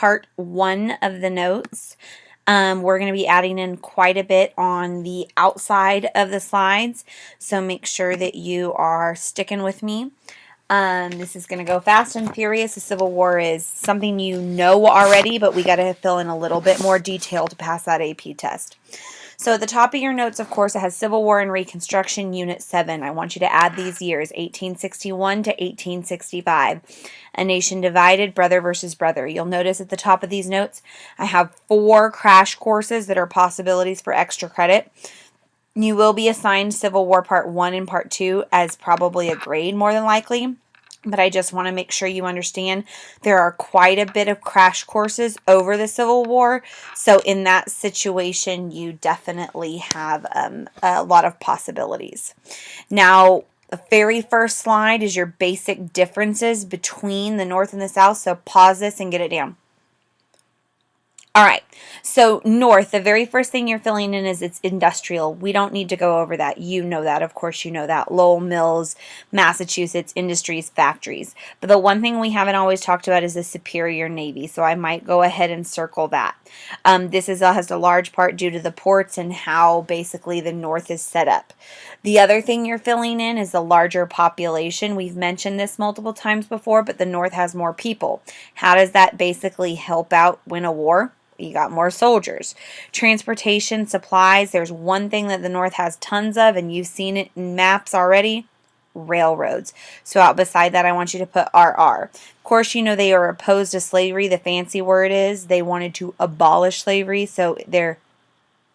part 1 of the notes. We're going to be adding in quite a bit on the outside of the slides, so make sure that you are sticking with me. This is going to go fast and furious. The Civil War is something you know already, but we got to fill in a little bit more detail to pass that AP test. So at the top of your notes, of course, it has Civil War and Reconstruction, Unit 7. I want you to add these years, 1861 to 1865. A nation divided, brother versus brother. You'll notice at the top of these notes, I have 4 crash courses that are possibilities for extra credit. You will be assigned Civil War Part 1 and Part 2 as probably a grade, more than likely. But I just want to make sure you understand there are quite a bit of crash courses over the Civil War. So in that situation, you definitely have a lot of possibilities. Now, the very first slide is your basic differences between the North and the South. So pause this and get it down. All right, so North, the very first thing you're filling in is it's industrial. We don't need to go over that. You know that. Of course you know that. Lowell Mills, Massachusetts, industries, factories. But the one thing we haven't always talked about is the Superior Navy, so I might go ahead and circle that. This has a large part due to the ports and how basically the North is set up. The other thing you're filling in is the larger population. We've mentioned this multiple times before, but the North has more people. How does that basically help out win a war? You got more soldiers. Transportation, supplies. There's one thing that the North has tons of, and you've seen it in maps already. Railroads. So out beside that, I want you to put RR. Of course, you know they are opposed to slavery. The fancy word is they wanted to abolish slavery, so they're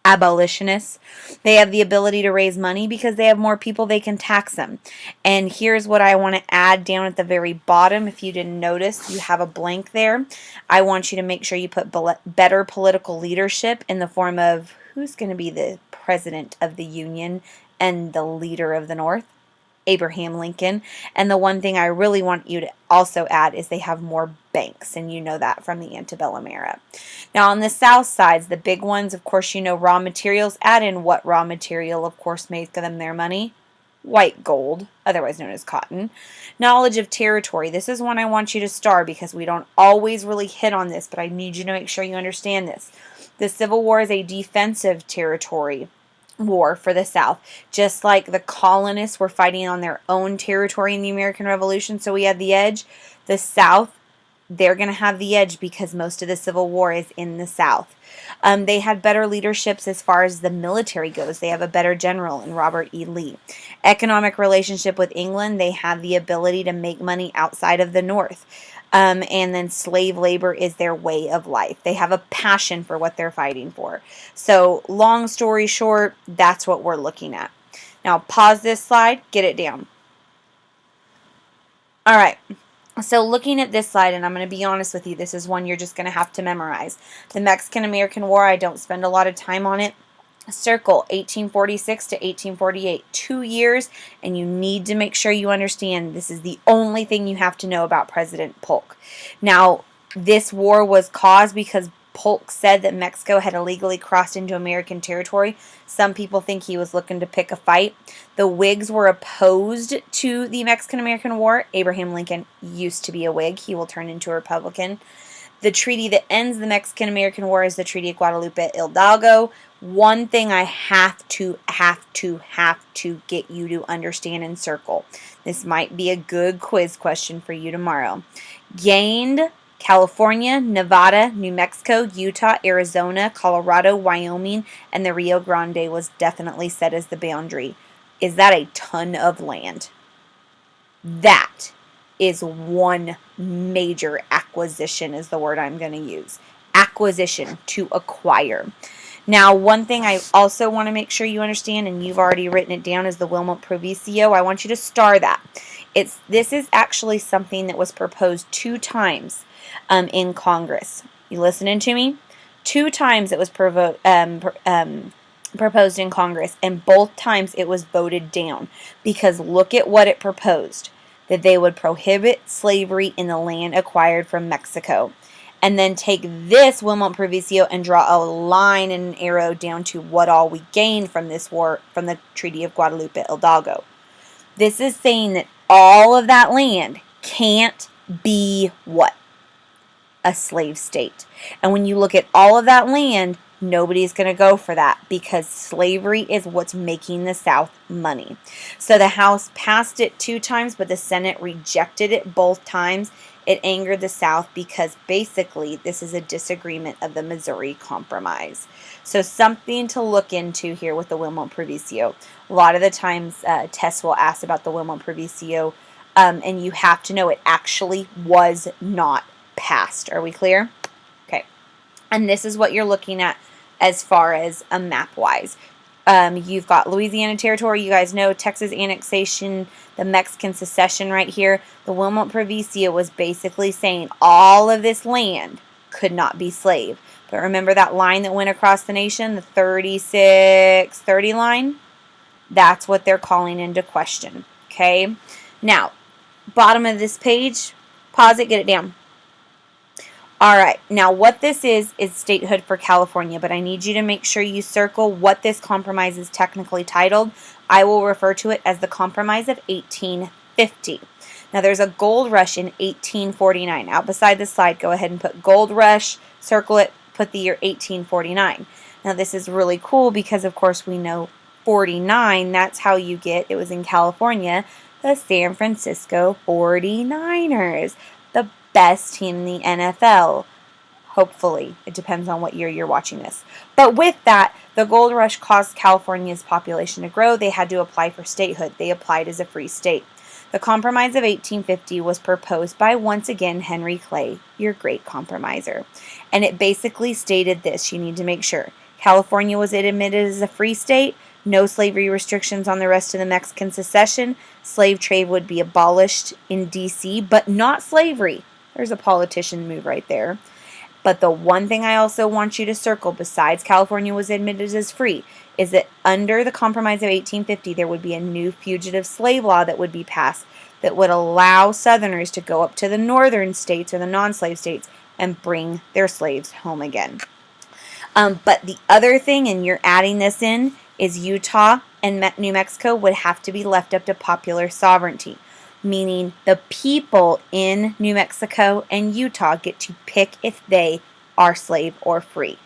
abolitionists. They have the ability to raise money because they have more people, they can tax them. And here's what I want to add down at the very bottom. If you didn't notice, you have a blank there. I want you to make sure you put better political leadership in the form of who's going to be the president of the Union and the leader of the North. Abraham Lincoln. And the one thing I really want you to also add is they have more banks, and you know that from the antebellum era. Now on the south sides, the big ones, of course, you know raw materials. Add in what raw material, of course, made them their money. White gold, otherwise known as cotton. Knowledge of territory. This is one I want you to star because we don't always really hit on this, but I need you to make sure you understand this. The Civil War is a defensive territory war for the South. Just like the colonists were fighting on their own territory in the American Revolution, so we had the edge. The South, they're going to have the edge because most of the Civil War is in the South. They had better leaderships as far as the military goes. They have a better general in Robert E. Lee. Economic relationship with England, they have the ability to make money outside of the North. And then slave labor is their way of life. They have a passion for what they're fighting for. So long story short, that's what we're looking at. Now pause this slide, get it down. All right. So looking at this slide, and I'm going to be honest with you, this is one you're just going to have to memorize. The Mexican-American War, I don't spend a lot of time on it. Circle 1846 to 1848, 2 years, and you need to make sure you understand this is the only thing you have to know about President Polk. Now, this war was caused because Polk said that Mexico had illegally crossed into American territory. Some people think he was looking to pick a fight. The Whigs were opposed to the Mexican-American War. Abraham Lincoln used to be a Whig. He will turn into a Republican. The treaty that ends the Mexican-American War is the Treaty of Guadalupe Hidalgo. One thing I have to get you to understand and circle. This might be a good quiz question for you tomorrow. Gained California, Nevada, New Mexico, Utah, Arizona, Colorado, Wyoming, and the Rio Grande was definitely set as the boundary. Is that a ton of land? That is one major acquisition is the word I'm going to use. Acquisition, to acquire. Now, one thing I also want to make sure you understand, and you've already written it down, is the Wilmot Proviso. I want you to star that. This is actually something that was proposed 2 times in Congress. You listening to me? 2 times it was proposed in Congress, and both times it was voted down because look at what it proposed. That they would prohibit slavery in the land acquired from Mexico. And then take this Wilmot Proviso and draw a line and an arrow down to what all we gained from this war, from the Treaty of Guadalupe Hidalgo. This is saying that all of that land can't be what? a slave state. And when you look at all of that land, nobody's going to go for that because slavery is what's making the South money. So the House passed it 2 times, but the Senate rejected it both times. It angered the South because basically this is a disagreement of the Missouri Compromise. So something to look into here with the Wilmot Proviso. A lot of the times tests will ask about the Wilmot Proviso, and you have to know it actually was not passed. Are we clear? Okay. And this is what you're looking at as far as a map-wise. You've got Louisiana Territory, you guys know, Texas annexation, the Mexican secession right here. The Wilmot Proviso was basically saying all of this land could not be slave. But remember that line that went across the nation, the 3630 line? That's what they're calling into question. Okay? Now, bottom of this page, pause it, get it down. All right, now what this is statehood for California, but I need you to make sure you circle what this compromise is technically titled. I will refer to it as the Compromise of 1850. Now there's a gold rush in 1849. Out beside the slide, go ahead and put gold rush, circle it, put the year 1849. Now this is really cool because of course we know 49, that's how you get, it was in California, the San Francisco 49ers. The best team in the NFL. Hopefully. It depends on what year you're watching this. But with that, the gold rush caused California's population to grow. They had to apply for statehood. They applied as a free state. The Compromise of 1850 was proposed by, once again, Henry Clay, your great compromiser. And it basically stated this. You need to make sure. California was admitted as a free state. No slavery restrictions on the rest of the Mexican secession. Slave trade would be abolished in D.C., but not slavery. There's a politician move right there. But the one thing I also want you to circle, besides California was admitted as free, is that under the Compromise of 1850, there would be a new fugitive slave law that would be passed that would allow Southerners to go up to the northern states or the non-slave states and bring their slaves home again. But the other thing, and you're adding this in, is Utah and New Mexico would have to be left up to popular sovereignty, meaning the people in New Mexico and Utah get to pick if they are slave or free.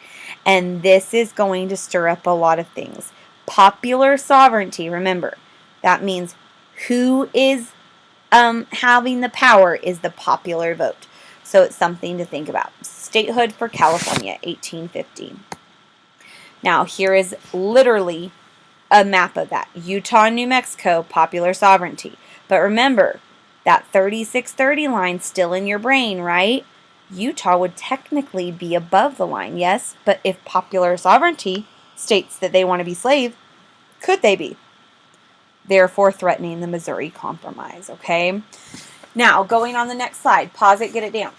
And this is going to stir up a lot of things. Popular sovereignty, remember, that means who is having the power is the popular vote. So it's something to think about. Statehood for California, 1850. Now, here is literally a map of that. Utah and New Mexico, popular sovereignty. But remember, that 3630 line still in your brain, right? Utah would technically be above the line, yes? But if popular sovereignty states that they want to be slave, could they be? Therefore threatening the Missouri Compromise, okay? Now, going on the next slide. Pause it, get it down.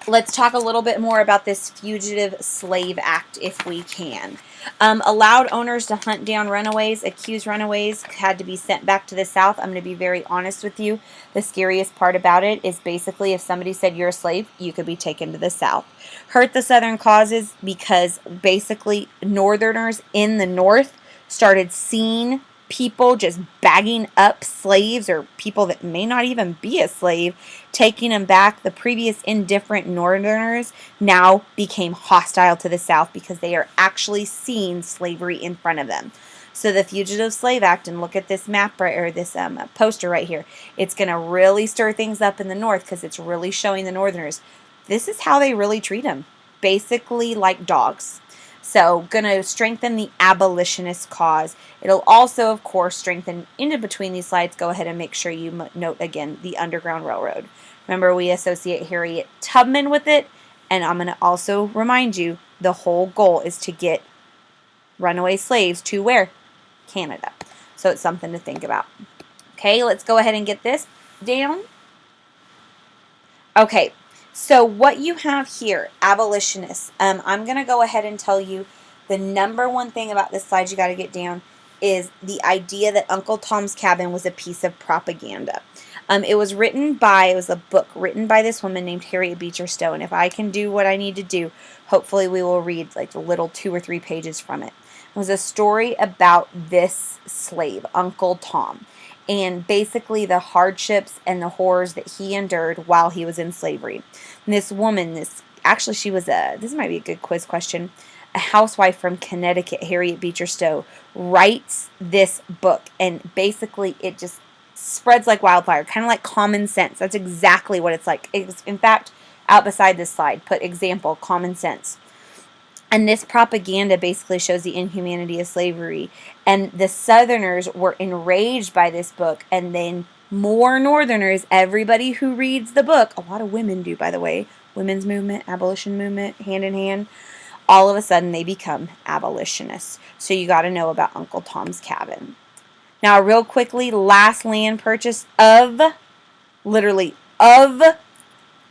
Let's talk a little bit more about this Fugitive Slave Act, if we can. Allowed owners to hunt down runaways. Accused runaways had to be sent back to the South. I'm going to be very honest with you. The scariest part about it is basically if somebody said you're a slave, you could be taken to the South. Hurt the Southern causes because basically Northerners in the North started seeing people just bagging up slaves or people that may not even be a slave, taking them back. The previous indifferent Northerners now became hostile to the South because they are actually seeing slavery in front of them. So the Fugitive Slave Act, and look at this map right, or this poster right here, it's going to really stir things up in the North because it's really showing the Northerners this is how they really treat them, basically like dogs. So, going to strengthen the abolitionist cause. It'll also, of course, strengthen, in between these slides, go ahead and make sure you note again the Underground Railroad. Remember, we associate Harriet Tubman with it, and I'm going to also remind you the whole goal is to get runaway slaves to where? Canada. So, it's something to think about. Okay, let's go ahead and get this down. Okay. So what you have here, abolitionists, I'm going to go ahead and tell you the number one thing about this slide you got to get down is the idea that Uncle Tom's Cabin was a piece of propaganda. It was a book written by this woman named Harriet Beecher Stowe, and if I can do what I need to do, hopefully we will read like the little 2 or 3 pages from it. It was a story about this slave, Uncle Tom. and basically the hardships and the horrors that he endured while he was in slavery. And this woman, actually she was this might be a good quiz question, a housewife from Connecticut, Harriet Beecher Stowe, writes this book, and basically it just spreads like wildfire, kind of like Common Sense. That's exactly what it's like. It's, in fact, out beside this slide, put example, Common Sense. And this propaganda basically shows the inhumanity of slavery. And the Southerners were enraged by this book. And then more Northerners, everybody who reads the book, a lot of women do, by the way, women's movement, abolition movement, hand in hand, all of a sudden they become abolitionists. So you got to know about Uncle Tom's Cabin. Now, real quickly, last land purchase of, literally, of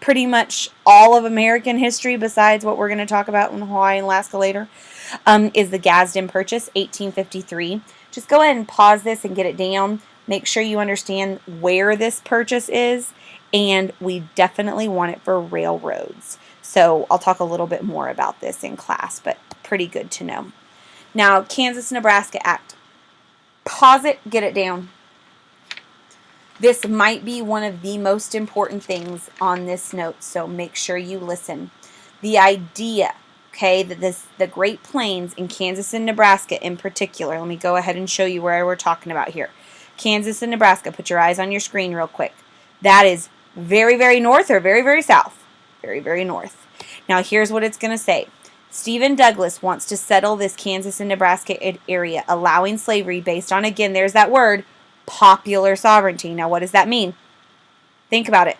pretty much all of American history, besides what we're going to talk about in Hawaii and Alaska later, is the Gadsden Purchase, 1853. Just go ahead and pause this and get it down. Make sure you understand where this purchase is, and we definitely want it for railroads. So I'll talk a little bit more about this in class, but pretty good to know. Now, KansasNebraska Act. Pause it, get it down. This might be one of the most important things on this note, so make sure you listen. The idea, okay, that the Great Plains in Kansas and Nebraska in particular, let me go ahead and show you where we're talking about here. Kansas and Nebraska, put your eyes on your screen real quick. That is very, very north or very, very south. Very, very north. Now here's what it's going to say. Stephen Douglas wants to settle this Kansas and Nebraska area, allowing slavery based on, again, there's that word, popular sovereignty. Now, what does that mean? Think about it.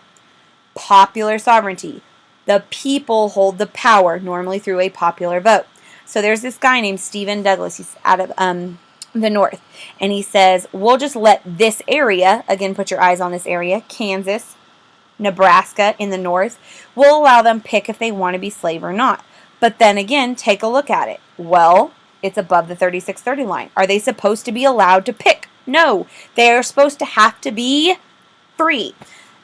Popular sovereignty. The people hold the power, normally through a popular vote. So there's this guy named Stephen Douglas. He's out of the north. And he says, we'll just let this area, again, put your eyes on this area, Kansas, Nebraska in the north, we'll allow them pick if they want to be slave or not. But then again, take a look at it. Well, it's above the 3630 line. Are they supposed to be allowed to pick? No. They are supposed to have to be free.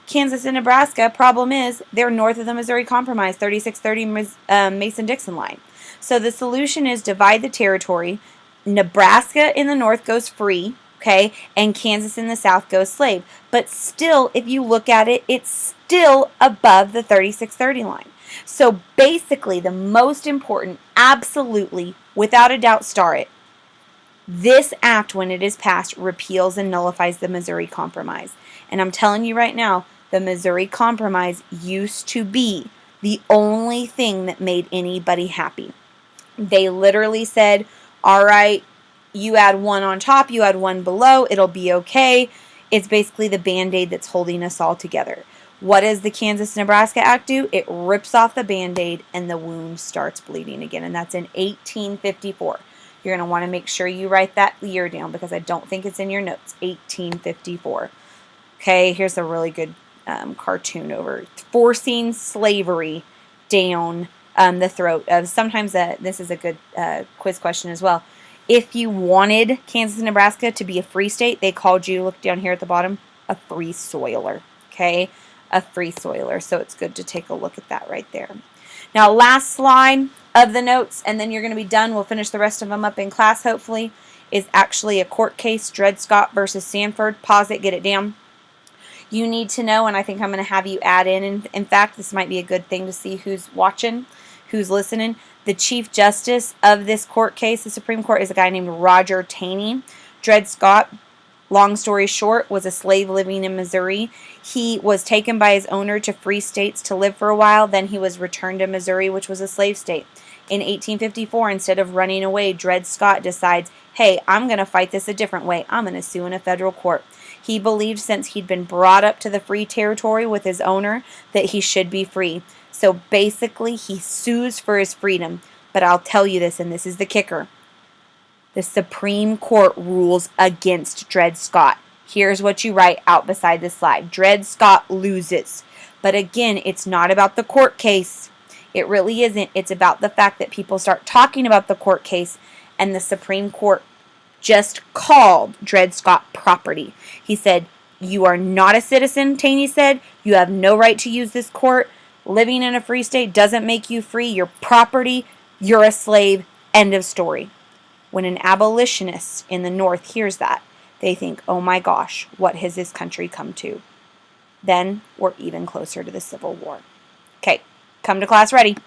Kansas and Nebraska, problem is, they're north of the Missouri Compromise, 3630 Mason-Dixon line. So the solution is divide the territory. Nebraska in the north goes free, okay, and Kansas in the south goes slave. But still, if you look at it, it's still above the 3630 line. So basically, the most important, absolutely, without a doubt, star it. This act, when it is passed, repeals and nullifies the Missouri Compromise. And I'm telling you right now, the Missouri Compromise used to be the only thing that made anybody happy. They literally said, all right, you add one on top, you add one below, it'll be okay. It's basically the Band-Aid that's holding us all together. What does the Kansas-Nebraska Act do? It rips off the Band-Aid and the wound starts bleeding again. And that's in 1854. You're going to want to make sure you write that year down because I don't think it's in your notes. 1854. Okay, here's a really good cartoon over forcing slavery down the throat. Sometimes this is a good quiz question as well. If you wanted Kansas and Nebraska to be a free state, they called you, look down here at the bottom, a free soiler. Okay, a free soiler. So it's good to take a look at that right there. Now, last slide of the notes, and then you're going to be done. We'll finish the rest of them up in class, hopefully, is actually a court case, Dred Scott versus Sanford. Pause it, get it down. You need to know, and I think I'm going to have you add in fact, this might be a good thing to see who's watching, who's listening. The Chief Justice of this court case, the Supreme Court, is a guy named Roger Taney. Dred Scott, long story short, was a slave living in Missouri. He was taken by his owner to free states to live for a while. Then he was returned to Missouri, which was a slave state. In 1854, instead of running away, Dred Scott decides, hey, I'm going to fight this a different way. I'm going to sue in a federal court. He believed since he'd been brought up to the free territory with his owner that he should be free. So basically, he sues for his freedom. But I'll tell you this, and this is the kicker. The Supreme Court rules against Dred Scott. Here's what you write out beside the slide. Dred Scott loses. But again, it's not about the court case. It really isn't. It's about the fact that people start talking about the court case, and the Supreme Court just called Dred Scott property. He said, you are not a citizen, Taney said. You have no right to use this court. Living in a free state doesn't make you free. You're property. You're a slave. End of story. When an abolitionist in the North hears that, They think, oh my gosh, what has this country come to? Then we're even closer to the Civil War. Okay, come to class ready.